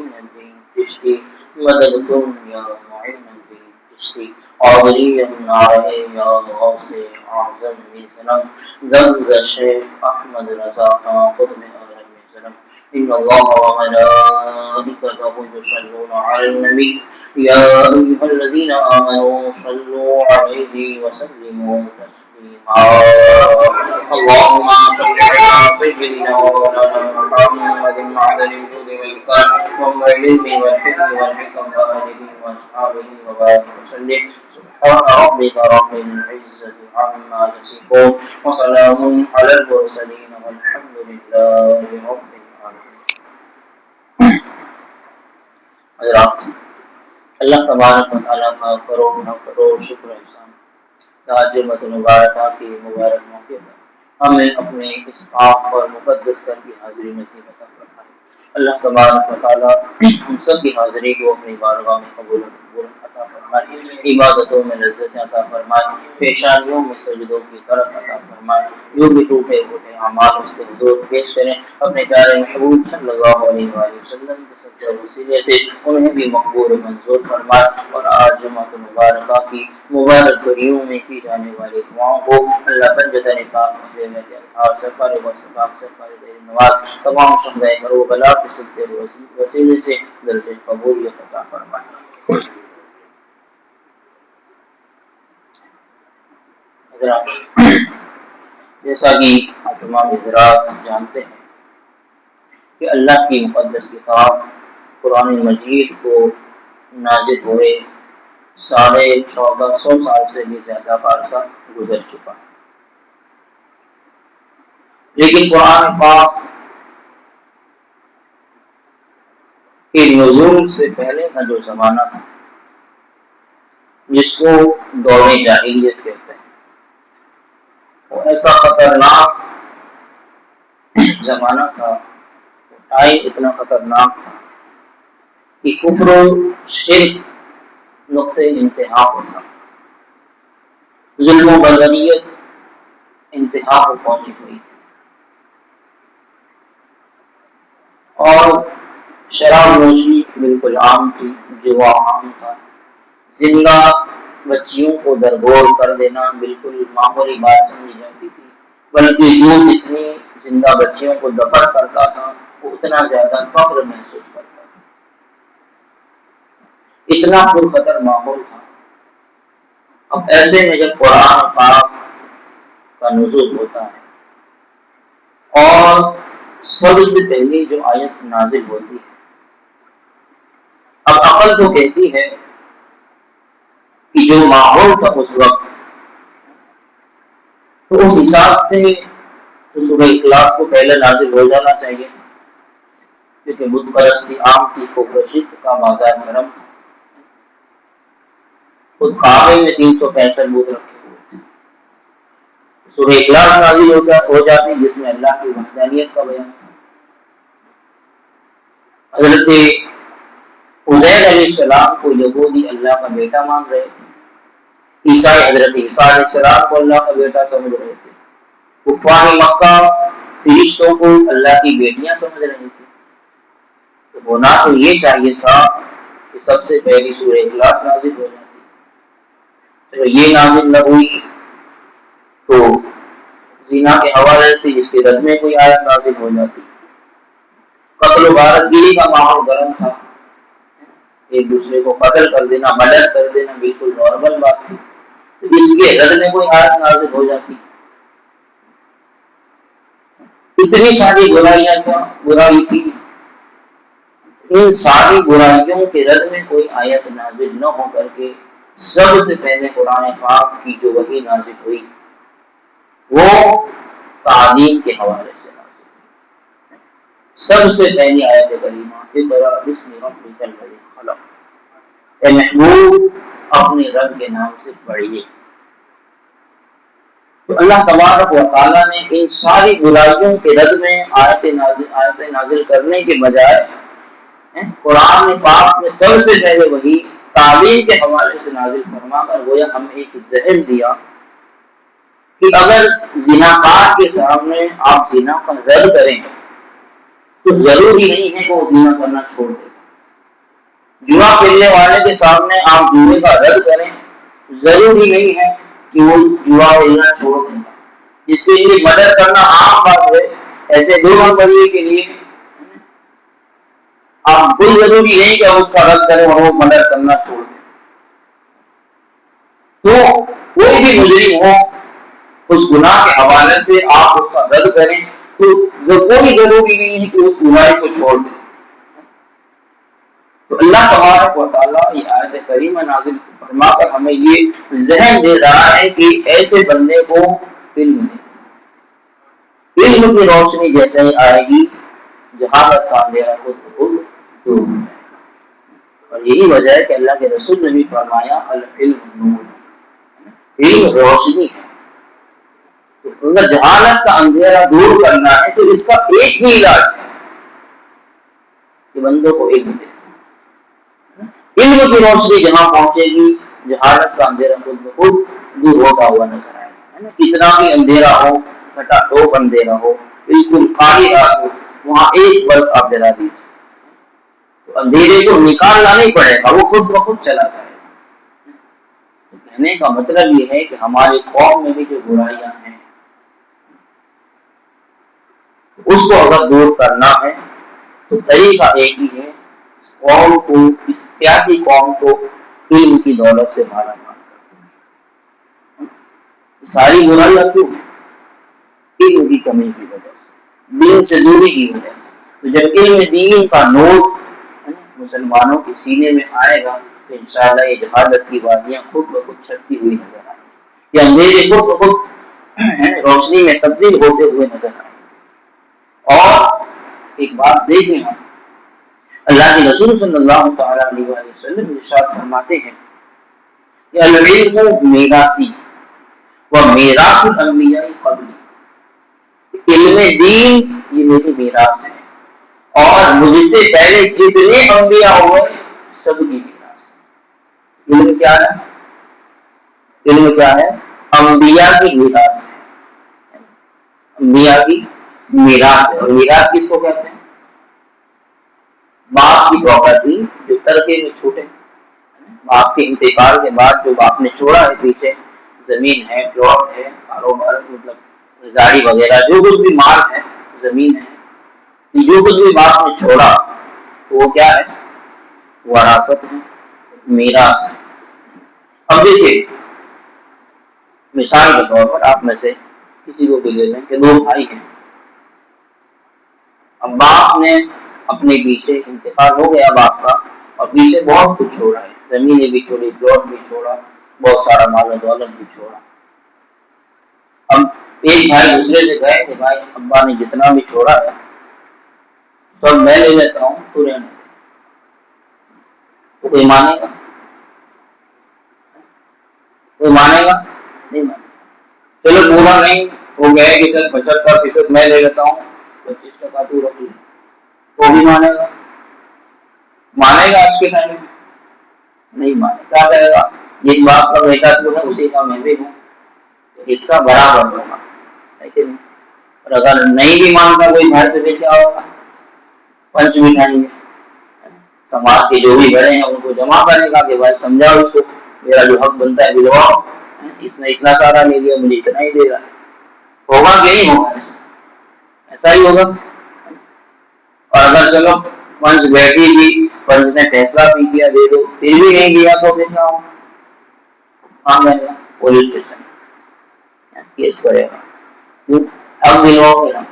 معين الدين چشتی مدد کن یا معین الدین چشتی حاضری نہ رہے یا غوث اعظم سلم دمزش احمد رضا خود میں عالم سلم ان اللہ وملائکته يصلون على النبي يا ايها الذين امنوا صلوا عليه وسلموا تسليما اللهم صل على سيدنا ومولانا محمد معدن الجود والإكرام والعلم والحكم والحكم وآله وأصحابه وبارك وسلم سبحان ربك رب العزة عما يصفون وسلام على المرسلين والحمد لله رب العالمين. حضرات، اللہ تبارک و تعالیٰ کا کروڑ شکر احسان جمعۃ المبارکہ کے مبارک موقع پر ہمیں اپنے اس پاک اور مقدس گھر کی حاضری نصیب عطا فرمائے. اللہ تبارک و تعالیٰ ہم سب کی حاضری کو اپنی بارگاہ میں قبول عطا فرمائے، عبادتوں میں لذت عطا فرمائے، پیشانیوں میں سجدوں کی طرف عطا فرمائے. جو بھی ٹوٹے پھوٹے اعمال اس سے حضور پیش کریں، اپنے پیارے محبوب صلی اللہ علیہ وآلہ وسلم کے سچے وسیلے سے انہیں بھی مقبول منظور فرمائے. اور آج جمعۃ المبارکہ کی مبارک گھڑیوں میں کی جانے والی دعاؤں کو اللہ بنجدہ پاک سرکار نواز تمام شہدائے کربلا کے صدقے وسیلے سے درجہ قبولیت عطا فرمائے. جیسا کہ آپ تمام حضرات جانتے ہیں کہ اللہ کی مقدس کتاب قرآن مجید کو نازل ہوئے 1450 سال سے بھی زیادہ کا عرصہ گزر چکا ہے، لیکن قرآن پاک کے نزول سے پہلے کا جو زمانہ تھا، جس کو دور جاہلیت کہتے ہیں، وہ ایسا خطرناک زمانہ تھا، ٹائم اتنا خطرناک تھا کہ کفر و شرک نقطے انتہا پر تھا، ظلم و بغاوت انتہا پر پہنچی ہوئی تھی، اور شراب نوشی بالکل عام تھی، جوا عام تھا، زندہ بچیوں کو درگور کر دینا بالکل معمولی بات سمجھی جاتی تھی، بلکہ جو جتنی زندہ بچیوں کو دفن کرتا تھا وہ اتنا زیادہ فخر محسوس کرتا تھا. اتنا پرخطر ماحول تھا. اب ایسے میں جب قرآن پاک کا نزول ہوتا ہے اور سب سے پہلی جو آیت نازل ہوتی ہے، اب عقل تو کہتی ہے کہ جو ماحول تھا اس وقت، تو اس حساب سے تو سورہ اخلاص کو پہلے نازل ہو جانا چاہیے تھا، کیونکہ بت پرستی عام تھی، کفر شرک کا بازار گرم تھا. خود کعبے میں 365 بت رکھے ہوئے تھے. سورہ اخلاص نازل ہو جاتی جس میں اللہ کی وحدانیت کا بیان تھا. حضرت عزیر علیہ السلام کو یہودی اللہ کا بیٹا مان رہے تھے، عیسائی حضرت عیسیٰ علیہ السلام کو اللہ کا بیٹا سمجھ رہے تھے، کفار مکہ فرشتوں کو اللہ کی بیٹیاں سمجھ رہے تھے. تو ہونا تو یہ چاہیے تھا کہ سب سے پہلی سورہ اخلاص نازل ہو جاتی. تو یہ نازل نہ ہوئی تو زنا کے حوالے سے اس کے رد میں کوئی آیت نازل ہو جاتی. قتل و غارت گیری کا ماحول گرم تھا، ایک دوسرے کو قتل کر دینا، مرڈر کر دینا بالکل نارمل بات تھی، تو اس کے رد میں کوئی آیت نازل ہو جاتی. اتنی ساری برائی تھی، ان ساری برائیوں کے رد میں کوئی آیت نازل نہ ہو کر کے سب سے پہلے قرآن پاک کی جو وحی نازل ہوئی وہ تعلیم کے حوالے سے نازل ہوئی. سب سے پہلی آیت کریمہ اقرأ بسم ربک الذی خلق، اے محبوب اپنے رب کے نام سے پڑھیے. تو اللہ تبارک و تعالیٰ نے ان ساری برائیوں کے رد میں آیت نازل کرنے کے بجائے قرآن پاک میں سب سے پہلے وہی تعلیم کے حوالے سے نازل فرما کر گویا ہمیں ایک ذہن دیا کہ اگر زناکار کے سامنے آپ زنا کا رد کریں تو ضروری نہیں ہے کہ وہ زنا کرنا چھوڑ دے. جوا کھیلنے والے کے سامنے آپ جوئے کا رد کریں، ضروری نہیں ہے کہ وہ جوا کھیلنا چھوڑ دیں، جس کے لیے مدد کرنا عام بات ہے، ایسے 2 نمبری کے لیے آپ کوئی ضروری نہیں کہ آپ اس کا رد کریں اور وہ مدد کرنا چھوڑ دیں۔ تو کوئی بھی مجرم ہو اس گناہ کے حوالے سے آپ اس کا رد کریں تو کوئی ضروری نہیں ہے کہ اس گناہ کو چھوڑ دیں۔ تو اللہ تبارک و تعالیٰ یہ آیت کریمہ نازل فرما کر ہمیں یہ ذہن دے رہا ہے کہ ایسے بندے کو علم دے، علم کی روشنی جیسے ہی آئے گی جہالت کا اندھیرا خود بخود دور ہو جائے گا۔ اور یہی وجہ ہے کہ اللہ کے رسول نے بھی فرمایا العلم نور، علم روشنی ہے۔ تو اگر جہالت کا اندھیرا دور کرنا ہے تو اس کا ایک ہی علاج ہے کہ بندوں کو علم دے۔ علم کی روشنی جہاں پہنچے گی جہالت کا اندھیرا خود بخود دور ہوتا ہوا نظر آئے گا۔ کتنا بھی اندھیرا ہو، کھٹا ٹوپ اندھیرا ہو، بالکل خالی رات ہو، وہاں ایک بلب آپ جلا دیجیے تو اندھیرے کو نکالنا نہیں پڑے گا، وہ خود بخود چلا جائے گا۔ تو کہنے کا مطلب یہ ہے کہ ہماری قوم میں بھی جو برائیاں ہیں اس کو اگر دور کرنا ہے تو طریقہ ایک ہی ہے، قوم کو، اس پیاسی قوم کو علم کی دولت سے مالا مال کرنا۔ ساری برائیاں کیوں؟ علم کی کمی کی وجہ سے، دین سے دوری کی وجہ سے۔ تو جب علم دین کا نور مسلمانوں کے سینے میں آئے گا تو انشاءاللہ یہ جہالت کی وادیاں خود بخود چھٹتی ہوئی نظر آئیں گی، یہ اندھیرے خود بخود روشنی میں تبدیل ہوتے ہوئے نظر آئیں گے۔ اور ایک بات دیکھیں ہم، اللہ کے رسول صلی اللہ تعالی علیہ وسلم ارشاد فرماتے ہیں کہ العلم میراثی و میراث الانبیاء قبلی، علم دین یہ میری میراث ہے اور مجھ سے پہلے جتنے انبیاء ہوئے سب کی میراث ہے۔ علم کیا ہے؟ علم کیا ہے؟ انبیاء کی میراث ہے، انبیاء کی میراث ہے۔ اور میراث کس کو کہتے ہیں؟ باپ کی پراپرٹی جو ترکے میں چھوٹے، باپ کے انتقال کے بعد جو باپ نے چھوڑا ہے پیچھے، زمین ہے، پلاٹ ہے، کاروبار، مطلب گاڑی وغیرہ، جو کچھ بھی مال ہے، زمین ہے، جو کچھ بھی باپ نے چھوڑا وہ کیا ہے؟ وراثت ہے، میراث ہے۔ اب دیکھیے مثال کے طور پر آپ میں سے کسی کو بھی لے لیں کہ 2 بھائی ہیں، اب باپ نے اپنے پیچھے انتقال ہو گیا باپ کا اور پیچھے بہت کچھ چھوڑا ہے، زمینیں بھی چھوڑی، پلاٹ بھی چھوڑا، بہت سارا مال و دولت بھی چھوڑا۔ اب ایک بھائی دوسرے سے کہے کہ بھائی ابا نے جتنا بھی چھوڑا ہے سب میں لے لیتا ہوں، تو رہنے دے، تو کوئی مانے گا؟ کوئی مانے گا؟ نہیں مانے گا۔ چلو پورا نہیں وہ گئے کہ چل 75% میں لے لیتا ہوں، 25% تو رکھ لے، تو بھی مانے گا؟ مانے گا؟ آج کے ٹائم میں نہیں مانے، کیا کرے گا؟ جس باپ کا بیٹا تو ہے اسی کا میں بھی ہوں، حصہ برابر ہوگا، ہے کہ نہیں؟ اور اگر نہیں بھی مانتا کوئی بھائی تو کیا ہوگا؟ پنچ بٹھائیں گے، سماج کے جو بھی بڑے ہیں ان کو جمع کرنے کا کہ بھائی سمجھاؤ اس کو، میرا جو حق بنتا ہے دلواؤ، اس نے اتنا سارا لے لیا مجھے اتنا ہی دے گا۔ ہوگا کہ نہیں ہوگا؟ ایسا ہی ہوگا۔ اور اگر چلو پنچ بیٹھی گی، پنچ نے فیصلہ بھی کیا دے دو، پھر بھی نہیں دیا تو پھر کیا ہوگا؟ کہاں جائے گا؟ پولیس اسٹیشن کیس کرے گا، اب دلواؤ گے نا،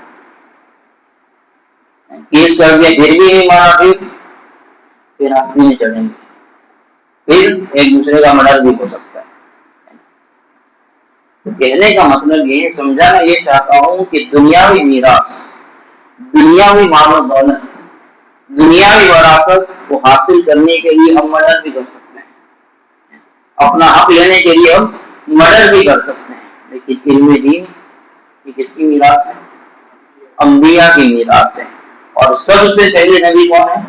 کیس کر کے پھر بھی نہیں مانا، پھر آستی میں چڑھیں گے، پھر ایک دوسرے کا مرض بھی ہو سکتا ہے۔ تو کہنے کا مطلب یہ سمجھانا یہ چاہتا ہوں کہ دنیاوی میراث، دنیاوی مال و دولت، دنیاوی وراثت کو حاصل کرنے کے لیے ہم مدد بھی کر سکتے ہیں، اپنا حق لینے کے لیے ہم مدد بھی کر سکتے ہیں، لیکن علم دین یہ کس کی میراث ہے؟ انبیاء کی میراث ہے۔ اور سب سے پہلے نبی کون ہے؟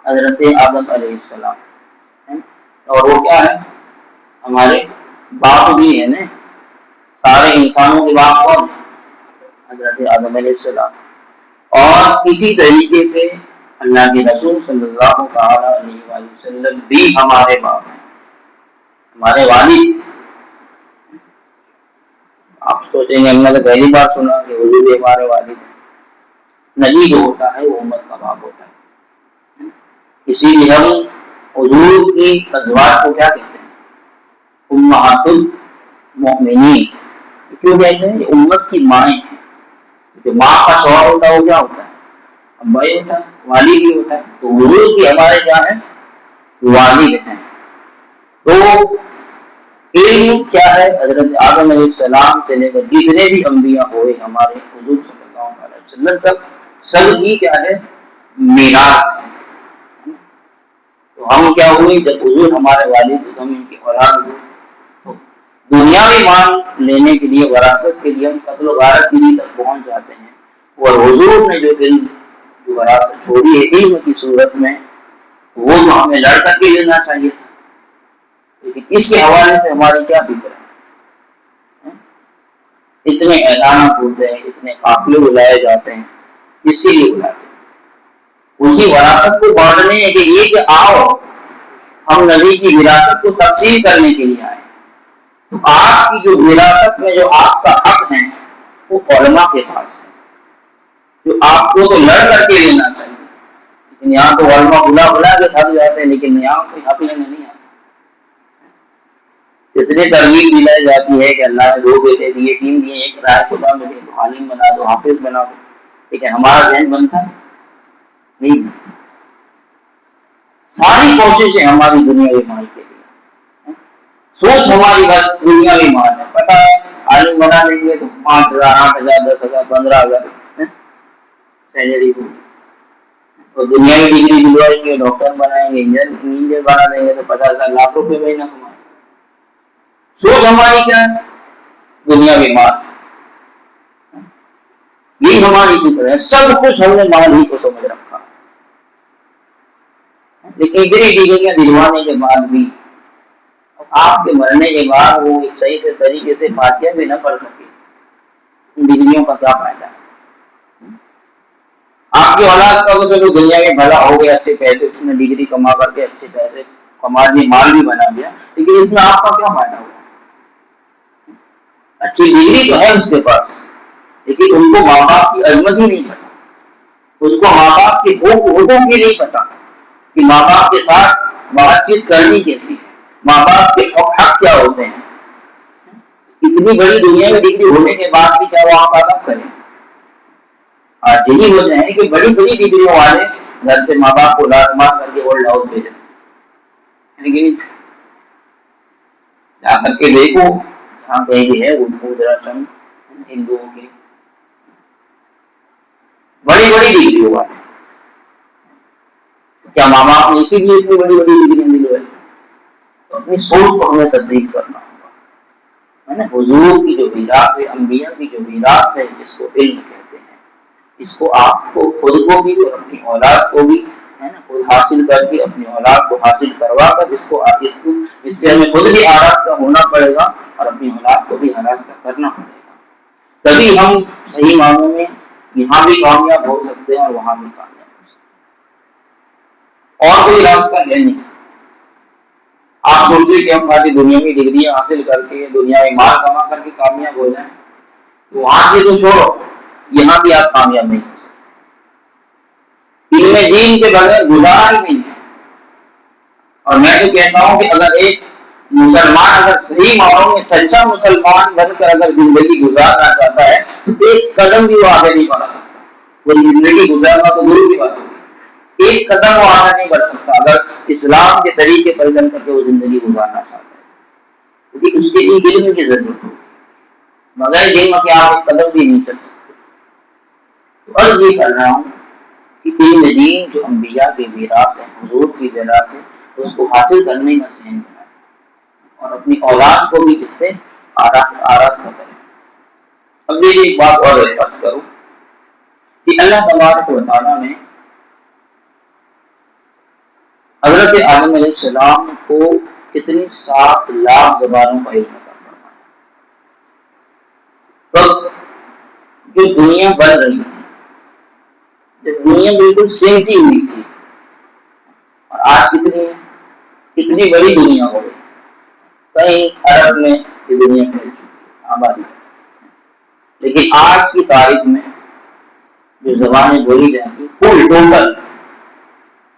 حضرت آدم علیہ السلام، اور وہ کیا ہے؟ ہمارے باپ بھی ہے نا، سارے انسانوں کے باپ کون ہے؟ حضرت آدم علیہ السلام۔ اور اسی طریقے سے اللہ کے رسول صلی اللہ تعالی علیہ وآلہ وسلم بھی ہمارے باپ ہیں، ہمارے والد۔ آپ سوچیں گے ہم نے تو پہلی بار سنا کہ حضور بھی ہمارے والد ہیں۔ نبی جو ہوتا ہے وہ امت کا باپ ہوتا ہے، اسی لیے ہم حضور کی ازواج کو کیا کہتے ہیں؟ امہات المؤمنین۔ کیوں کہتے ہیں؟ یہ امت کی مائیں ہیں۔ جو ماں کا شوہر ہوتا ہے وہ کیا ہوتا ہے؟ ابا ہی ہوتا ہے، والد ہی ہوتا ہے۔ تو حضور بھی ہمارے کیا ہے؟ والد ہیں۔ تو علم کیا ہے؟ حضرت آدم علیہ السلام سے لے کر جتنے بھی انبیاء ہوئے ہمارے حضور صلی اللہ علیہ وسلم تک، سب کی کیا ہے؟ میراث ہے۔ تو ہم کیا ہوئے؟ جب حضور ہمارے والد تو ہم ان کی اولاد ہوئے۔ تو دنیاوی مان لینے کے لیے، وراثت کے لیے ہم قتل و غارت کی تک پہنچ جاتے ہیں، اور حضور نے جو علم جو وراثت چھوڑی ہے علم کی صورت میں، وہ تو ہمیں لڑ کر کے لینا چاہیے تھا، لیکن اس کے حوالے سے ہماری کیا فکر ہے؟ اتنے اعلانات ہوتے ہیں، اتنے قافلے بلائے جاتے ہیں، کس کے لیے بلاتے ہیں؟ اسی وراثت کو بانٹنے کے لیے کہ آؤ ہم نبی کی وراثت کو تقسیم کرنے کے لیے آئے۔ تو آپ کی جو وراثت میں جو آپ کا حق ہے وہ علماء کے پاس ہے، جو آپ کو تو لڑ کر کے لینا چاہیے، لیکن یہاں تو علماء بلا کے تھک جاتے ہیں، لیکن یہاں کوئی حق لینے نہیں آتا۔ اتنی ترغیب دلائی جاتی ہے کہ اللہ نے 2 بیٹے دیے، 3 دیے، ایک رائے خدا میں دے تو عالم بنا دو، حافظ بنا دو، لیکن ہمارا ذہن بنتا نہیں بنتا۔ ساری کوششیں ہماری دنیاوی مال کے لیے، سوچ ہماری بس دنیاوی مال ہے۔ پتہ ہے عالم بنا دیں گے تو 5,000 8,000 10,000 15,000 سیلری ہوگی، اور دنیاوی ڈگری دلوائیں گے، ڈاکٹر بنائیں گے، انجینئر بنا دیں گے تو 50,000 لاکھ روپے مہینہ کمائیں گے۔ سوچ ہماری کیا ہے؟ دنیاوی مال، یہ ہماری فکر ہے۔ سب کچھ ہم نے مال ہی کو سمجھ رکھا، لیکن اتنی ڈگریاں دلوانے کے بعد بھی آپ کے مرنے کے بعد وہ ایک صحیح سے طریقے سے فاتحہ بھی نہ پڑھ سکے، ان ڈگریوں کا کیا فائدہ ہے؟ آپ کی اولاد کا تو دنیا میں بھلا ہو گیا، اچھے پیسے اس نے ڈگری کما کر کے اچھے پیسے کما لیے، مال بھی بنا لیا، لیکن اس میں آپ کا کیا فائدہ ہوا؟ اچھی ڈگری تو ہے اس کے پاس، لیکن ان کو ماں باپ کی عظمت ہی نہیں پتا، اس کو ماں باپ کے حقوق بھی نہیں پتا کہ ماں باپ کے ساتھ بات چیت کرنی کیسی ہے، ماں باپ کے حق کیا ہوتے ہیں۔ اتنی بڑی دنیا میں ڈگری ہونے کے بعد بھی کیا وہ آپ ادب کریں؟ آج یہی وجہ ہے کہ بڑی بڑی ڈگریوں والے گھر سے ماں باپ کو لات مار کر کے اولڈ ہاؤس بھیجتے ہیں، لیکن جا کر کے دیکھو جہاں کہیں بھی ہے رسم ہندوؤں کی بڑی بڑی ڈگری ہوا ہے، کیا ماں باپ نے اسی لیے اتنی بڑی بڑی ڈگری دلوائی؟ تو اپنی سوچ کو ہمیں تبدیل کرنا ہوگا، ہے نا۔ حضور کی جو میراث ہے، انبیاء کی جو میراث ہے، جس کو علم کہتے ہیں، اس کو آپ کو خود کو بھی اور اپنی اولاد کو بھی، ہے نا، خود حاصل کر کے اپنی اولاد کو حاصل کروا کر اس سے ہمیں خود بھی آراستہ ہونا پڑے گا اور اپنی اولاد کو بھی آراستہ کرنا پڑے گا، تبھی ہم صحیح معنوں میں یہاں بھی کامیاب ہو سکتے ہیں اور وہاں بھی کامیاب ہو سکتے ہیں، اور کوئی راستہ ہے نہیں۔ آپ سوچیں کہ ہم خالی دنیا میں ڈگریاں حاصل کر کے دنیا میں مال کما کر کے کامیاب ہو جائیں، تو وہاں بھی تو چھوڑو، یہاں بھی آپ کامیاب نہیں ہو سکتے۔ علم دین کے بغیر گزارا ہی نہیں ہے، اور میں تو کہتا ہوں کہ اگر ایک مسلمان اگر صحیح معنوں میں سچا مسلمان بن کر اگر زندگی گزارنا چاہتا ہے تو ایک قدم بھی وہ آگے نہیں بڑھا سکتا۔ وہ زندگی گزارنا تو دور کی بات ہوگی، ایک قدم وہ آگے نہیں بڑھ سکتا اگر اسلام کے طریقے پر چل کر کے وہ زندگی گزارنا چاہتا ہے، کیونکہ اس کے لیے علم کی ضرورت ہوگی، مگر علم کے آپ ایک قدم بھی نہیں چل سکتے۔ تو عرض یہ کر رہا ہوں کہ علم دین جو انبیاء کے میراث ہے، حضور کی میراث ہے، اس کو حاصل کرنے کا ذہن بنائیں اور اپنی اولاد کو بھی اس سے آراستہ کریں۔ اب یہ ایک بات اور اسپشٹ کروں کہ اللہ تبارک و تعالیٰ نے حضرت آدم علیہ السلام کو کتنی 7 لاکھ زبانوں کا علم عطا فرمایا۔ تو جو دنیا بن رہی تھی جب دنیا بالکل سمٹی ہوئی تھی، اور آج کتنی بڑی دنیا ہو گئی، کہیں عرب میں یہ دنیا پھیل چکی ہے آبادی، لیکن آج کی تاریخ میں جو زبانیں بولی جاتی کل ٹوٹل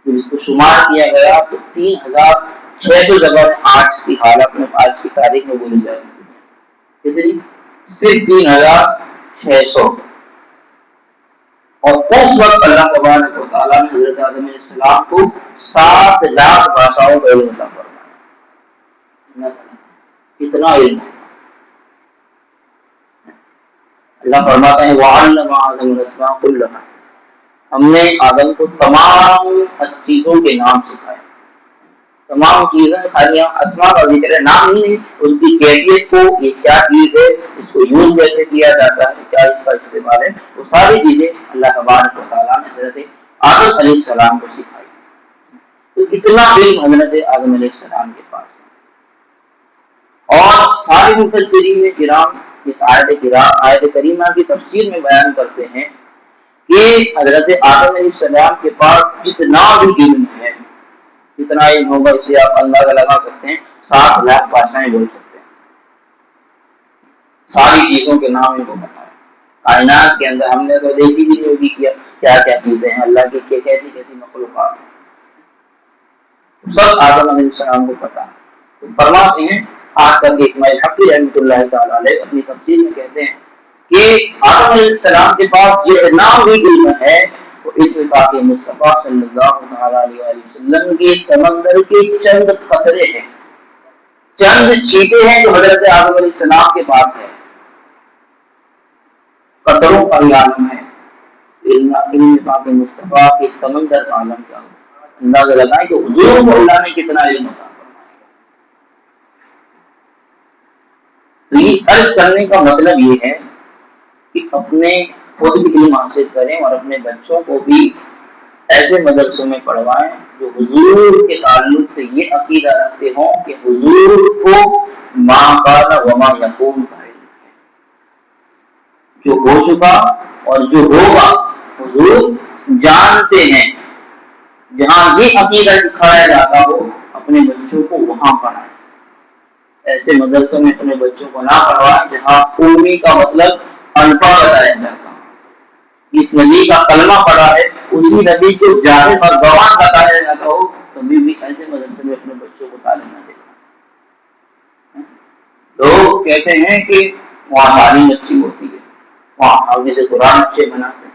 جس کو شمار کیا گیا تو 3600 زبانیں آج کی حالت میں، آج کی تاریخ میں بولی جاتی ہیں۔ کتنی؟ صرف 3600۔ اور اس وقت اللہ تبارک و تعالیٰ نے حضرت آدم علیہ السلام کو 7 لاکھ بھاشاؤں کا علم عطا فرمایا۔ کتنا علم! اللہ فرماتا ہے وَعَلَّمَ آدَمَ الْأَسْمَاءَ كُلَّهَا، ہم نے آدم کو تمام چیزوں کے نام سکھائے۔ تمام چیزیں خالی اسماء کا ذکر ہے، نام نہیں ہے، اس کی کیفیت کو، یہ کیا چیز ہے، اس کو یوز کیسے کیا جاتا ہے، کیا اس کا استعمال ہے، وہ ساری چیزیں اللہ تبارک و تعالیٰ نے حضرت آدم علیہ السلام کو سکھائی۔ تو اتنا علم حضرت آدم علیہ السلام کے پاس ہے۔ اور سارے مفسرین کرام اس آیت کریمہ کی تفسیر میں بیان کرتے ہیں کہ حضرت آدم علیہ السلام کے پاس جتنا بھی علم ہے، کتنا علم ہوگا اسے آپ اندازہ لگا سکتے ہیں، 7 لاکھ بھاشائیں بول سکتے ہیں، ساری چیزوں کے نام ان کو پتا ہے۔ کائنات کے اندر ہم نے تو دیکھی بھی نہیں ہوگی کیا کیا چیزیں ہیں، اللہ کی کیسی کیسی مخلوقات ہیں، سب آدم علیہ السلام کو پتا ہے۔ تو فرماتے ہیں آج کل کے اسماعیل حقی رحمۃ اللہ تعالیٰ علیہ اپنی تفسیر میں کہتے ہیں کہ آدم علیہ السلام کے پاس جتنا بھی علم ہے وہ علم پاک مصطفیٰ صلی اللہ علیہ وسلم کے سمندر کے چند قطرے ہیں، چند چھینٹے ہیں جو حضرت آدم علیہ السلام کے پاس ہے۔ قطروں کا عالم ہے علم پاک مصطفیٰ کے سمندر کا عالم کیا ہو، اندازہ لگائیں کہ حضور کو اللہ نے کتنا علم عطا فرمایا۔ تو یہ عرض کرنے کا مطلب یہ ہے کہ اپنے خود بھی علم حاصل کریں اور اپنے بچوں کو بھی ایسے مدرسوں میں پڑھوائیں جو حضور کے تعلق سے یہ عقیدہ رکھتے ہوں کہ حضور کو ما کان وما یکون کا علم ہے، جو ہو چکا اور جو ہوگا حضور جانتے ہیں۔ جہاں یہ عقیدہ سکھایا جاتا ہو اپنے بچوں کو وہاں پڑھائیں، ایسے مدرسوں میں اپنے بچوں کو نہ پڑھوائیں جہاں قومی کا مطلب ان پڑھ بتایا جاتا ہو، اس نبی کا کلمہ پڑھا ہے اسی نبی کو جاہل اور گواہ بتایا جاتا ہو، کبھی بھی ایسے مدرسے میں اپنے بچوں کو تعلیم نہ دیں۔ لوگ کہتے ہیں کہ وہاں تعلیم اچھی ہوتی ہے، وہاں حافظ قرآن اچھے بناتے ہیں۔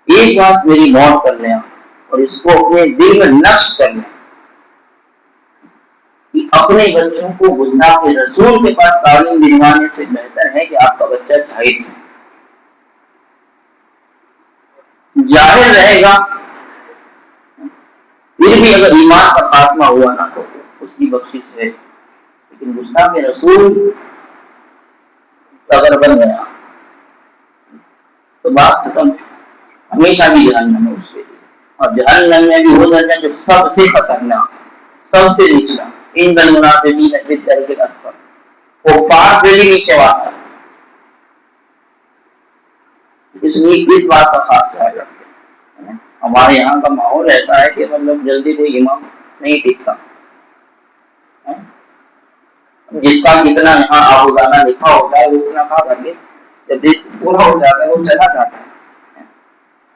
ایک بات میری نوٹ کر لیں اور اس کو اپنے دل میں نقش کر لیں کہ اپنے بچوں کو گستاخ رسول کے پاس تعلیم دلوانے سے بہتر ہے کہ آپ کا بچہ جاہل رہے گا، پھر بھی اگر ایمان کا خاتمہ ہوا نہ تو اس کی بخشش ہے، لیکن گستاخ رسول اگر بن گیا تو بات ختم، ہمیشہ بھی جہنم ہے اس کے لیے، اور جہنم میں بھی وہ درجہ جو سب سے خطرناک، سب سے نچلا، ان المنافقین فی الدرک الاسفل، کفار سے بھی نیچے والا۔ اس لیے اس بات کا خاص خیال رکھتے ہیں۔ ہمارے یہاں کا ماحول ایسا ہے کہ مطلب جلدی کوئی امام نہیں ٹکتا، جس کا جتنا یہاں آبودانہ لکھا ہوتا ہے وہ اتنا کھا کر کے جب پورا ہو جاتا ہے وہ چلا جاتا ہے۔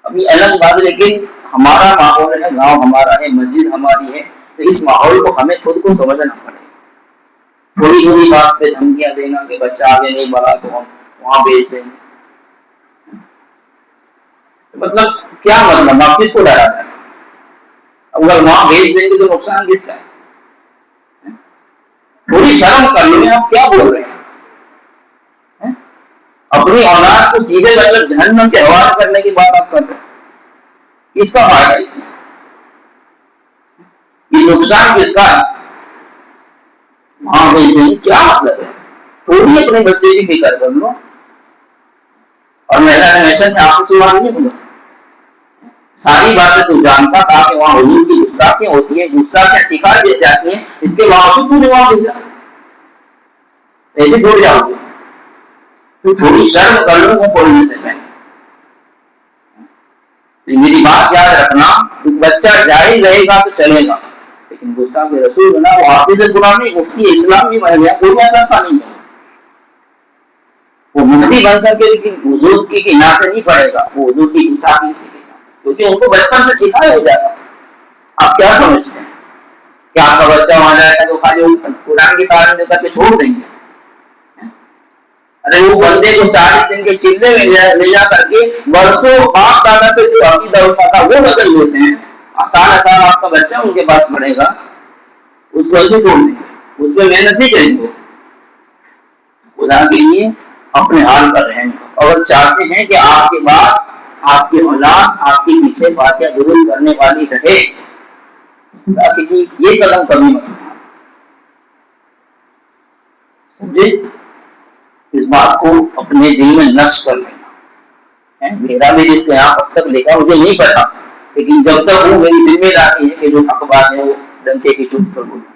ابھی الگ بات، لیکن ہمارا ماحول ہے، گاؤں ہمارا ہے، مسجد ہماری ہے، تو اس ماحول کو ہمیں خود کو سمجھنا پڑے گا۔ تھوڑی تھوڑی بات پہ دھمکیاں دینا کہ بچہ آگے نہیں بڑھا تو ہم وہاں بھیج دیں گے، مطلب کیا مطلب، آپ کس کو ڈرا رہے ہیں؟ اگر وہاں بھیج دیں گے تو نقصان کس کا ہے؟ تھوڑی شرم کر لیں، آپ کیا بول رہے ہیں؟ اپنی اولاد کو سیدھے مطلب جہنم کے حوالے کرنے کی بات آپ کر رہے ہیں، کس کا فائدہ اس میں؟ یہ نقصان کس کا ہے؟ وہاں بھیج دیں گے کیا مطلب ہے؟ تھوڑی اپنے بچے کی فکر کر لو، اور میدان محشر میں آپ سے سوال نہیں ہوگا، ساری باتیں تو جانتا تھا کہ وہاں حضور کی گستاخیاں ہوتی ہیں، گستاخیاں سکھا دی جاتی ہیں، اس کے باوجود تو نے وہاں بھیجا، ایسے چھوڑ جاؤ گے؟ تو تھوڑی شرم کر لو وہ پڑھنے سے پہلے، میری بات یاد رکھنا، بچہ جاہل رہے گا تو چلے گا، لیکن گستاخ رسول بنا وہ حافظ قرآن نہیں، مفتی اسلام بھی بن گیا، کوئی ایسا نہیں ہے، وہ مفتی بن کر کے حضور کی نعت نہیں پڑھے گا، وہ حضور کی گستاخی نہیں سیکھے گا، کیونکہ ان کو بچپن سے سکھایا ہو جاتا۔ آپ کیا سمجھتے ہیں کہ آپ کا بچہ وہاں جائے گا تو خالی قرآن کی تعلیم دے کر کے چھوڑ دیں گے؟ ارے وہ بندے کو 40 دن کے چلے میں لے جا کر کے برسوں باپ دادا سے جو عقیدہ ہوتا تھا وہ بدل دیتے ہیں۔ آسان آسان آپ کا بچہ ان کے پاس پڑھے گا، اس کو ایسے چھوڑ دیں گے، اس میں محنت نہیں کریں گے۔ خدا کے لیے اپنے حال پر رہیں، اور چاہتے ہیں کہ آپ کے بعد آپ کی اولاد آپ کے پیچھے فاتحہ درود کرنے والی رہے، خدا کے لیے یہ قدم کبھی مت اٹھانا، سمجھے؟ اس بات کو اپنے دل میں نقش کر لینا۔ میرا بھی جس نے اب تک لکھا مجھے نہیں پتا، لیکن جب تک وہ میری ذمہ داری ہے کہ جو حق بات ہے وہ ڈنکے کی چوٹ پر بولوں۔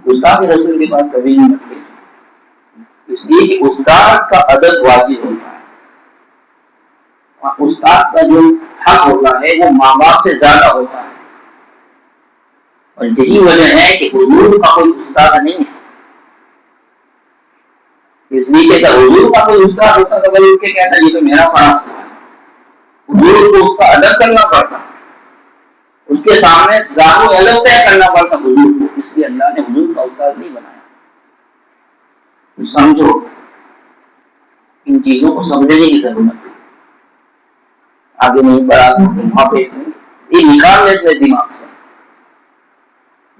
گستاخ رسول کے پاس کبھی نہیں رکھتے، اس لیے کہ استاد کا ادب واجب ہوتا ہے، استاد کا جو حق ہوتا ہے وہ ماں باپ سے زیادہ ہوتا ہے، اور یہی وجہ ہے کہ حضور کا کوئی استاد نہیں ہے۔ اس لیے کہ حضور کا کوئی استاد ہوتا تو بھائی کے کہتا یہ تو میرا پڑھا ہوا ہے، حضور کو اس کا ادب کرنا پڑتا، اس کے سامنے زانو الگ طے کرنا پڑتا حضور کو، اس لیے اللہ نے حضور کا استاد نہیں بنایا۔ سمجھو، ان چیزوں کو سمجھنے کی ضرورت ہے، آگے نہیں بڑھا یہ نکال لیتے دماغ سے،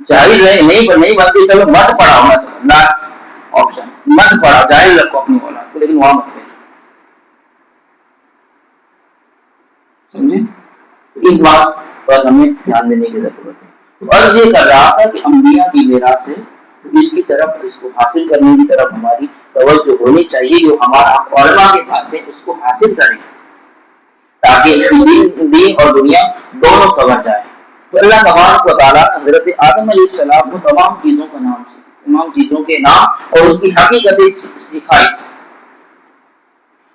جاہل نہیں بنتی، چلو مت پڑھاؤ، مت آپشن مت پڑھا، جاہل رکھو اپنی اولاد کو، لیکن وہاں مت بھیجو، سمجھے؟ اس بات پر ہمیں دھیان دینے کی ضرورت ہے۔ عرض یہ کر رہا تھا کہ انبیاء کی میراث سے اس کی طرف، اس کو حاصل کرنے کی طرف ہماری توجہ ہونی چاہیے، جو ہمارا علماء کے پاس ہے اس کو حاصل کریں تاکہ دین اور دنیا دونوں سنور جائے۔ تو اللہ تبارک و تعالیٰ حضرت آدم علیہ السلام کو تمام چیزوں کا نام سے، تمام چیزوں کے نام اور اس کی حقیقتیں سکھائی،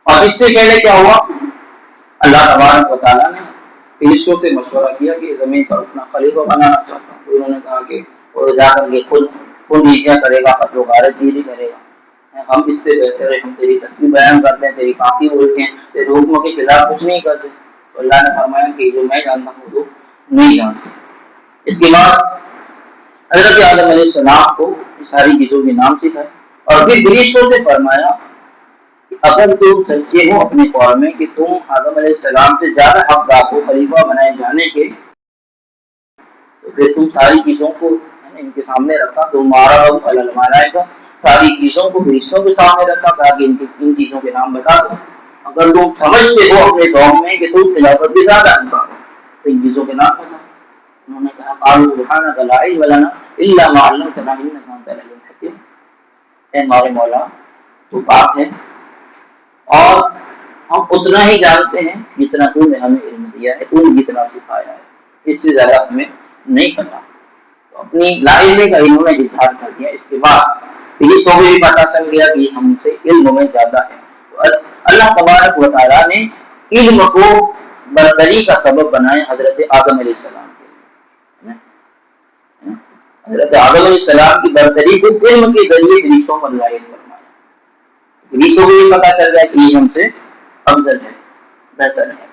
اور اس سے پہلے کیا ہوا؟ اللہ تبارک و تعالیٰ نے فرشتوں سے مشورہ کیا کہ زمین پر اپنا خلیفہ بنانا چاہتا ہوں، انہوں نے کہا کہ وہ جا کر کے خود نیچیاں کرے گا، قتل و غارت گیری کرے گا، ہم اس سے بہتر ہے ہم تیری تصویر بیان کرتے ہیں، تیری پاکی بولتے ہیں، تیرے حکموں کے خلاف کچھ نہیں کرتے۔ تو اللہ نے فرمایا کہ جو میں جانتا ہوں وہ نہیں جانتے۔ اس کے بعد حضرت آدم علیہ السلام کو ساری چیزوں کے نام سکھائے، اور پھر فرشتوں سے فرمایا کہ اگر تم سچے ہو اپنے قول میں کہ تم آدم علیہ السلام سے زیادہ حقدار ہو خلیفہ بنائے جانے کے، تو پھر تم ساری چیزوں کو ان کے سامنے رکھا، تمہارا الملائکہ ساری چیزوں کو فرشتوں کے سامنے رکھا تاکہ ان چیزوں کے نام بتا دو۔ اگر تم سمجھتے ہو اپنے قوم میں کہ تم خلافت بھی زیادہ حقدار ہو تو ان چیزوں کے نام بتا۔ انہوں نے کہا قالوا سبحانک لا علم لنا الا ما علمتنا انک انت العلیم الحکیم، اے ہمارے مولا تو پاک ہے اور ہم اتنا ہی جانتے ہیں جتنا تو نے ہمیں علم دیا ہے، تو نے جتنا سکھایا ہے، اس سے زیادہ ہمیں نہیں پتا۔ تو اپنی لا علمی کا انہوں نے اظہار کر دیا۔ اس کے بعد فرشتوں کو بھی پتا چل گیا کہ ہم سے علم میں زیادہ ہے۔ تو اللہ تبارک و تعالیٰ نے علم کو برتری کا سبب بنایا حضرت آدم علیہ السلام کے، حضرت آدم علیہ السلام کی برتری کو علم کے ذریعے فرشتوں پر ظاہر فرمایا۔ فرشتوں کو بھی پتا چل گیا کہ یہ ہم سے افضل ہے، بہتر ہے۔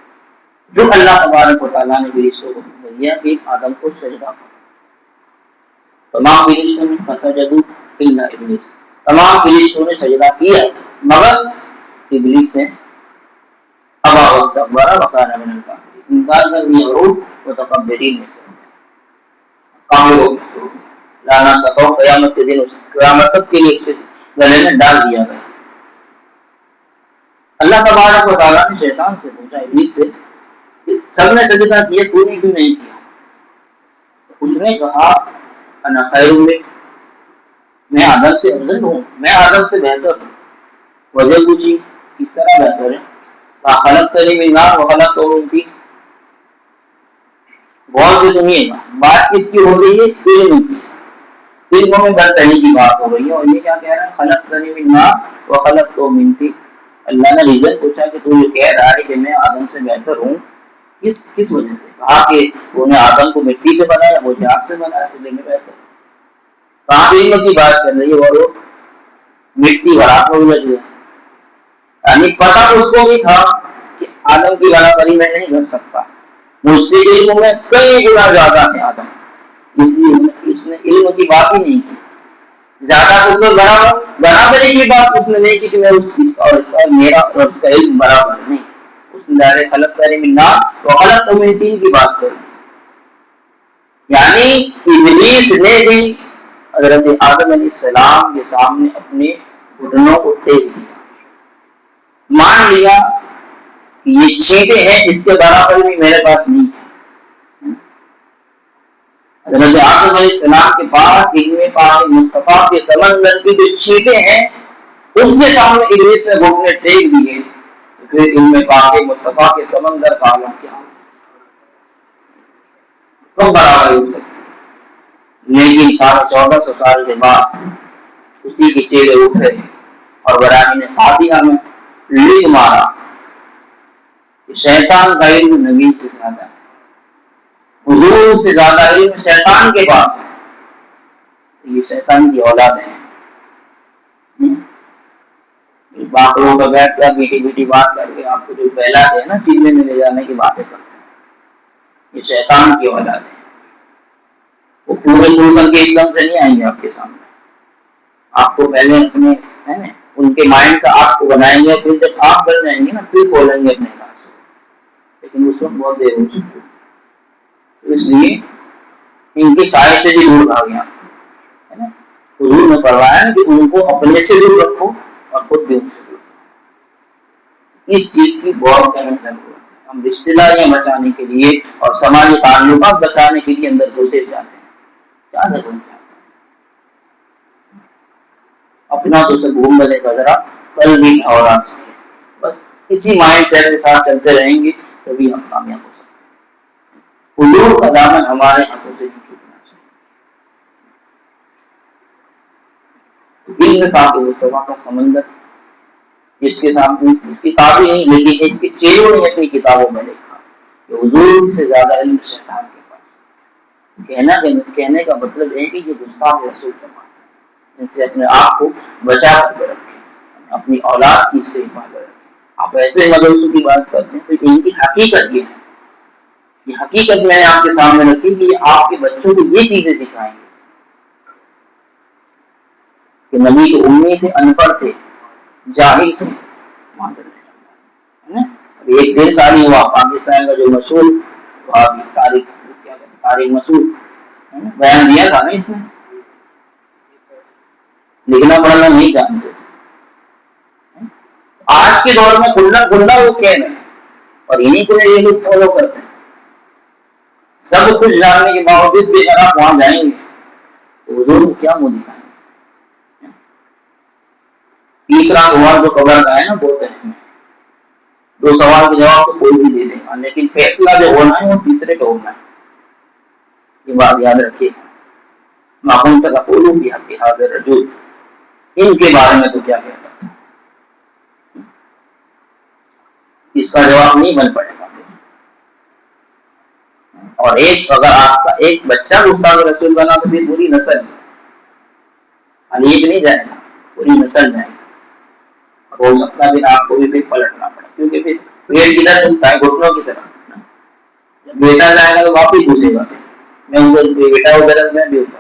جو اللہ تبارک و تعالیٰ نے فرشتوں کو دیا کہ آدم کو سجدہ کرو، تمام فرشتوں نے فسجدوا الا ابلیس، تمام فرشتوں نے سجدہ کیا مگر ابلیس نے ابا واستكبر وكان من الكافرين، انکار کر دیا اور متکبرین میں سے کافروں میں سے، لعنت تک قیامت کے دن قیامت تک کے لیے اسے گلے میں ڈال دیا گیا۔ اللہ تبارک و تعالیٰ نے شیطان سے پوچھا، ابلیس سے، کہ سب نے سجدہ کیا تو نے کیوں نہیں کیا؟ اس نے کہا انا خیر منہ، میں آدم سے افضل ہوں، میں آدم سے بہتر ہوں۔ وجہ پوچھی کس طرح بہتر ہے؟ خلقتنی من نار وخلقتہ من طین، غور سے سنیے گا، بات کس کی ہو رہی ہے؟ علم کی، علم میں برتری کی بات ہو رہی ہے، اور یہ کیا کہہ رہا ہے؟ خلقتنی من نار وخلقتہ من طین، اللہ نے ریزن پوچھا کہ تو یہ کہہ رہا ہے کہ میں آدم سے بہتر ہوں، کس وجہ سے؟ کہا کہ انہوں نے آدم کو مٹی سے بنایا، مجھے آگ سے بنایا، تو لینے بہتر۔ کہاں علم کی بات چل رہی ہے اور وہ مٹی اور آگ میں الجھ گیا، یعنی پتا اس کو بھی تھا کہ آدم کی برابری میں نہیں کر سکتا، مجھ سے علم میں کئی گنا زیادہ ہے آدم، اس لیے اس نے علم کی بات ہی نہیں کی، زیادہ تو برابری کی بات اس نے نہیں کی کہ میں اس اور اس کا میرا اور اس کا علم برابر نہیں، اس نے ڈائریکٹ خلق کرے منا تو خلق تو میں تین کی بات کروں، یعنی ابلیس نے بھی حضرت آدم علیہ السلام کے سامنے اپنے گھٹنوں کو ٹیک دیا، مان لیا یہ چیزیں ہیں اس کے برابر بھی میرے پاس نہیں ہے۔ حضرت آدم علیہ السلام کے پاس علم پاک مصطفیٰ کے سمندر کی جو چیزیں ہیں اس کے سامنے ابلیس نے گھٹنے ٹیک دیے، تو پھر علم پاک مصطفیٰ کے سمندر کا عالم کیا ہو، تو برابر ہو سکتی۔ لیکن 1450 سال کے بعد اسی کے چہرے اٹھے اور براہین فاتحہ میں لکھ مارا کہ شیطان کا علم نبی سے زیادہ ہے، حضور سے زیادہ علم شیطان کے پاس ہے، یہ شیطان کی اولاد ہے۔ باقروں کا بیٹھ کر میٹھی میٹھی بات کر کے آپ کو جو پھیلاتے ہیں نا چیزیں میں لے جانے کی باتیں کرتے ہیں، یہ شیطان کی اولاد ہے، وہ پورے کر کے ایک دم سے نہیں آئیں گے آپ کے سامنے، آپ کو پہلے اپنے ان کے مائنڈ کا آپ کو بنائیں گے، پھر جب آپ بن جائیں گے نا پھر کھولیں گے اپنے کہاں سے، لیکن اس وقت بہت دیر ہو چکی ہے، اس لیے ان کے سائے سے بھی دور بھاگ گیا۔ حضور نے فرمایا کہ ان کو اپنے سے دور رکھو اور خود بھی ان سے دور رکھو، اس چیز کی بہت اہم ضرورت ہے۔ ہم رشتے داریاں بچانے کے لیے اور سماجی تعلقات بچانے کے لیے اندر گھسے جاتے ہیں، کیا ضرورت ہے؟ اپنا تو سے گھوم بلے کا ذرا کل بھی اور آ سکے، بس اسی مائنڈ سیٹ کے ساتھ چلتے رہیں گے تبھی ہم کامیاب ہو سکتے ہیں۔ حضور کا دامن ہمارے ہاتھوں سے نہیں چھوٹنا چاہیے۔ علم پاک مصطفیٰ کا سمندر جس کے سامنے اس کی کتابیں نہیں، لیکن اس کے چہروں نے اپنی کتابوں میں لکھا کہ حضور سے زیادہ علم شیطان کے پاس۔ کہنے کا مطلب ہے کہ یہ گستاخ رسول کا بات ہے، ان سے اپنے آپ کو بچا کر رکھیں، اپنی اولاد کی سے حفاظت رکھیں۔ آپ ایسے مدرسوں کی بات کرتے ہیں تو ان کی حقیقت یہ ہے، یہ حقیقت میں نے آپ کے سامنے رکھی کہ آپ کے بچوں کو یہ چیزیں سکھائیں گے کہ نبی کے امی تھے، ان پڑھ تھے، جاہل تھے، ایک 1.5 سال ہی ہوا پاکستان کا جو مشہور تاریخ مسعود بیان دیا تھا نا، اس نے لکھنا پڑھنا نہیں جانتے تھے، آج کے دور میں کھلا وہ کہہ رہے ہیں اور انہیں کو یہ لوگ فالو کرتے ہیں، سب کچھ جاننے کے باوجود بھی اگر آپ وہاں جائیں گے تو حضور کو کیا منہ دکھائیں گے۔ تیسرا سوال جو قبر کا ہے نا بہت اہم ہے، 2 سوال کے جواب تو کوئی بھی دے دے گا، لیکن فیصلہ جو ہونا ہے وہ تیسرے پہ ہونا ہے، یہ بات یاد رکھیے۔ معقول تک اقولوں کی حق حاضر رجوع، ان کے بارے میں تو کیا کہتا ہے، اس کا جواب نہیں بن پڑے گا۔ اور اگر آپ کا ایک بچہ گستاخ رسول بنا تو پھر پوری نسل ایک نہیں جائے گا، پوری نسل جائے گا، ہو سکتا ہے پھر آپ کو بھی پھر پلٹنا پڑے، کیونکہ پھر پیڑ کدھر چلتا ہے، گھٹنوں کی طرح، جب بیٹا جائے گا تو واپس گھسے گا، میں ان کو بیٹا ہو غلط میں بھی ہوتا،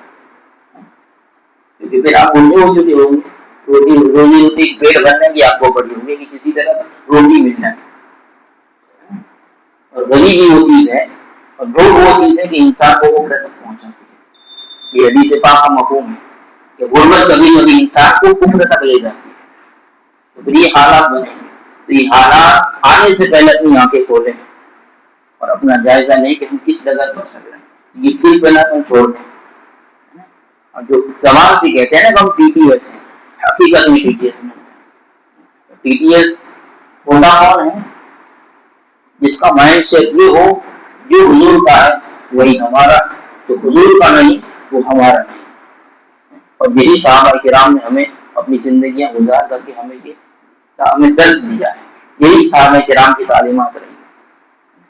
کیونکہ پھر آپ بوڑھے ہو چکے ہوں گے، روٹی پیٹ بھرنے کی آپ کو پڑی ہوگی کہ کسی طرح روٹی مل جائے، اور غریب بھی وہ چیز ہے اور بھوک وہ چیز ہے کہ انسان کو وہ تک پہنچاتی ہے۔ یہ حدیث پاک کا مفہوم ہے کہ غربت کبھی کبھی انسان کو کفر تک لے جاتی ہے، تو پھر یہ حالات بنے گے، تو یہ حالات آنے سے پہلے اپنی آنکھیں کھولیں اور اپنا جائزہ لیں کہ ہم کس جگہ پر چل رہے ہیں، یہ پل بنا کر چھوڑ دیں، اور جو زبان سے کہتے ہیں نا ہم پی ٹی ایس، حقیقت میں پی ٹی ایس ہوتا کون ہے؟ جس کا مائنڈ سیٹ یہ ہو جو حضور کا ہے وہی ہمارا، تو حضور کا نہیں وہ ہمارا نہیں، اور یہی صحابہ کرام نے ہمیں اپنی زندگیاں گزار کر کے ہمیں یہ کا ہمیں درس دیا ہے. یہی صحابہ کرام کی تعلیمات رہی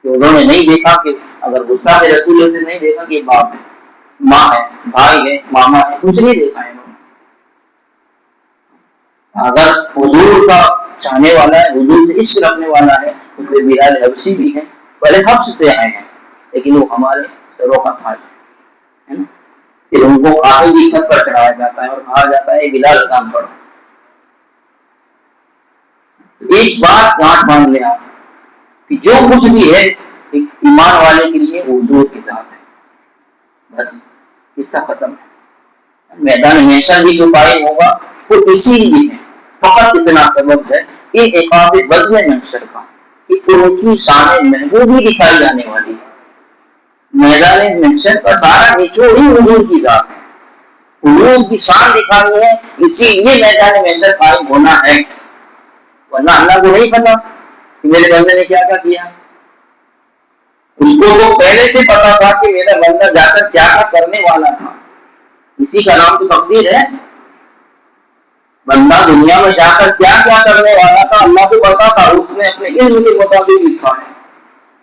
کہ انہوں نے نہیں دیکھا کہ اگر غصہ میں رسول نے نہیں دیکھا کہ باپ ہے، ماں ہے، بھائی ہے، ماما ہے، کچھ نہیں دیکھا ہے انہوں نے. اگر حضور کا چاہنے والا ہے، حضور سے عشق رکھنے والا ہے تو پھر بلال حبشی بھی ہے، پہلے حبش سے آئے ہیں لیکن وہ ہمارے سروں کا تاج ہے نا. پھر ان کو قاتل کی چھت پر چڑھایا جاتا ہے اور کہا جاتا ہے بلال کام پڑھو. ایک بات گانٹ باندھ لیں آپ کہ جو کچھ بھی ہے ایک ایمان والے کے لیے حضور کے ساتھ ہے، بس قصہ ختم ہے. میدان محشر بھی جو قائم ہوگا وہ اسی لیے ہے. فقط اتنا سبب ہے کہ عقاب بزم محشر کا کہ ان کی شان محبوبی دکھائی جانے والی ہے. میدان محشر کا سارا نچوڑ ہی حضور کی ذات ہے، حضور کی شان دکھانی ہے، اسی لیے میدان محشر قائم ہونا ہے. ورنہ اللہ کو نہیں پتا کہ میرے بندے نے کیا کیا کیا. اس کو تو پہلے سے پتا تھا کہ میرا بندہ جا کر کیا کیا کرنے والا تھا. اسی کا نام تو تقدیر ہے. بندہ دنیا میں جا کر کیا کیا کرنے والا تھا اللہ کو پتا تھا، اس نے اپنے علم کے مطابق لکھا ہے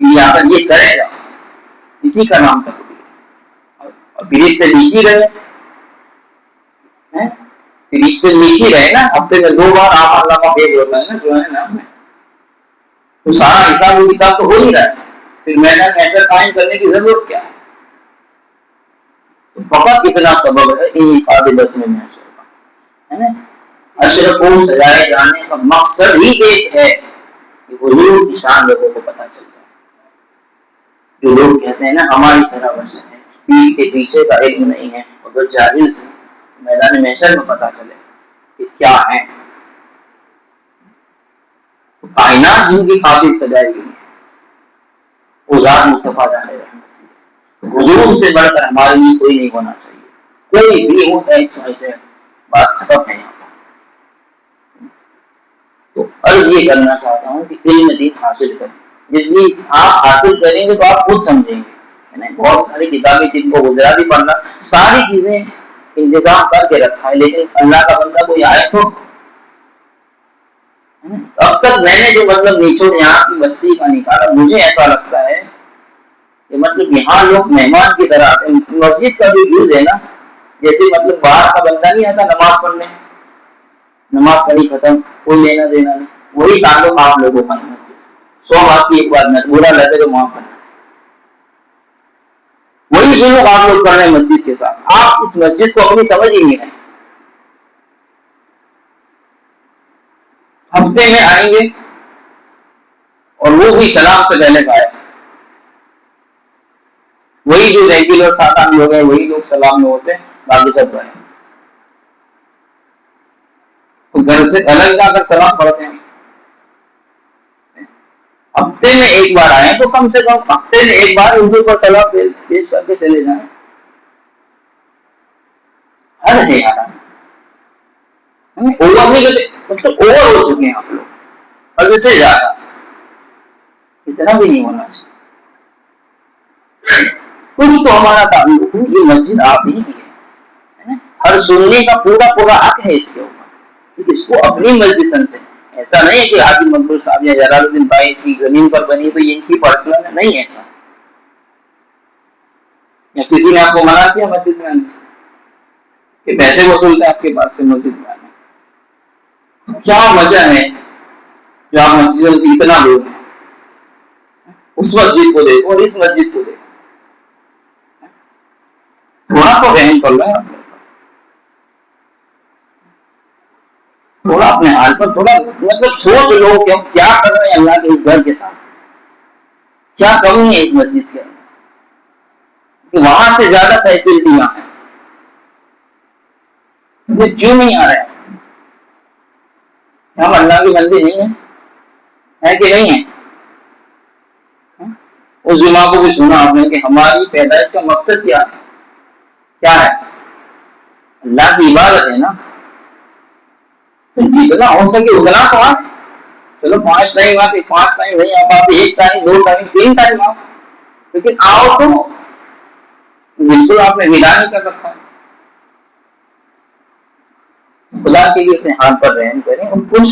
کہ یہاں پر یہ کرے گا. اسی کا نام تقدیر. اور پھر اس سے لکھی رہے، پھر اس پہ لکھی رہے نا. ہفتے میں 2 بار آپ اللہ کا پیش ہوتا ہے نا جو ہے نا ہمیں، تو سارا حساب و کتاب تو ہو ہی رہا ہے. پھر میدان محشر قائم کرنے کی ضرورت کیا ہے؟ تو فقط اتنا سبب ہے ان قابل بزم محشر کا ہے نا. حشر کو سجائے جانے کا مقصد ہی ایک ہے کہ حضور کی شان لوگوں کو پتہ چل جائے. جو لوگ کہتے ہیں نا ہماری طرح بس ہے، پیٹ کے پیچھے کا علم نہیں ہے، اگر جاہل میدان محشر میں پتہ چلے کہ کیا ہے. تو کائنات جن کی خاطر سجائی گئی ہے وہ ذات مصطفیٰ علیہ رحمت، حضور سے بڑھ کر ہمارے لیے کوئی نہیں ہونا چاہیے. کوئی بھی ہو ایک سمجھے بات ختم ہے. تو عرض یہ کرنا چاہتا ہوں کہ علم دین حاصل کریں. جتنی آپ حاصل کریں گے تو آپ خود سمجھیں گے. بہت ساری کتابیں جن کو گجراتی پڑھنا، ساری چیزیں انتظام کر کے رکھا ہے، لیکن اللہ کا بندہ کوئی آئے تو. اب تک میں نے جو مطلب نیچو یہاں کی بستی کا نکالا، مجھے ایسا لگتا ہے کہ مطلب یہاں لوگ مہمان کی طرح آتے ہیں. مسجد کا جو یوز ہے نا، جیسے مطلب باہر کا بندہ نہیں آتا نماز پڑھنے، نماز پڑھی ختم، کوئی لینا دینا نہیں، وہی تعلق آپ لوگوں کا ہے. 100 بات کی ایک بات میں برا لگے تو معاف کرنا، وہی سلوک آپ لوگ کر رہے ہیں مسجد کے ساتھ. آپ اس مسجد کو اپنی سمجھ ہی نہیں ہے. ہفتے میں آئیں گے اور وہ بھی سلام سے پہلے کا ہے. وہی جو ریگولر 7-8 لوگ ہیں وہی لوگ سلام میں ہوتے ہیں، باقی سب گئے. تو گھر سے الگ جا کر سلام پڑھتے ہیں. ہفتے میں ایک بار آئے تو کم سے کم ہفتے میں ایک بار اردو پر سلام پیش کر کے چلے جائیں. ہر ہے یار اوور نہیں کرتے، مطلب اوور ہو چکے ہیں آپ لوگ، حد سے زیادہ. اتنا بھی نہیں ہونا چاہیے. کچھ تو ہمارا تعلق ہے. یہ مسجد آپ ہی کی ہے، ہر سننے کا پورا حق ہے اس کے اوپر. اس کو اپنی مسجد سمجھتے ہیں. ایسا نہیں ہے کہ حاجی مقبول صاحب یا جلال الدین بھائی کی زمین پر بنی تو یہ ان کی پرسنل ہے، نہیں ایسا. یا کسی نے آپ کو منع کیا مسجد میں آنے سے کہ پیسے وصولتے ہیں آپ کے پاس سے مسجد میں آنے؟ کیا وجہ ہے جو آپ مسجد سے اتنا دور ہیں؟ اس مسجد کو دیکھو اور اس مسجد کو دیکھو. تھوڑا تو رحم کر رہا ہے، تھوڑا اپنے حال پر تھوڑا مطلب سوچ لو کہ ہم کیا کر رہے ہیں اللہ کے اس گھر کے ساتھ. کیا کمی ہے اس مسجد کے اندر کہ وہاں سے زیادہ فیسلٹیاں ہیں، تمہیں کیوں نہیں آ رہا ہے؟ ہم اللہ کی بندے نہیں ہیں، ہے کہ نہیں ہے؟ اس جمعہ کو بھی سنا آپ نے کہ ہماری پیدائش کا مقصد کیا ہے؟ کیا ہے؟ اللہ کی عبادت ہے نا. جتنا ہو سکے اتنا تو آئے. چلو 5 ٹائم آتے، 5 ٹائم نہیں آ پاتے، 1 ٹائم 2 ٹائم 3 ٹائم آؤ، لیکن آؤ تو. بالکل آپ نے ودا نہیں کر رکھا ہے. خدا کے لیے اپنے ہاتھ پر رحم کریں اور کچھ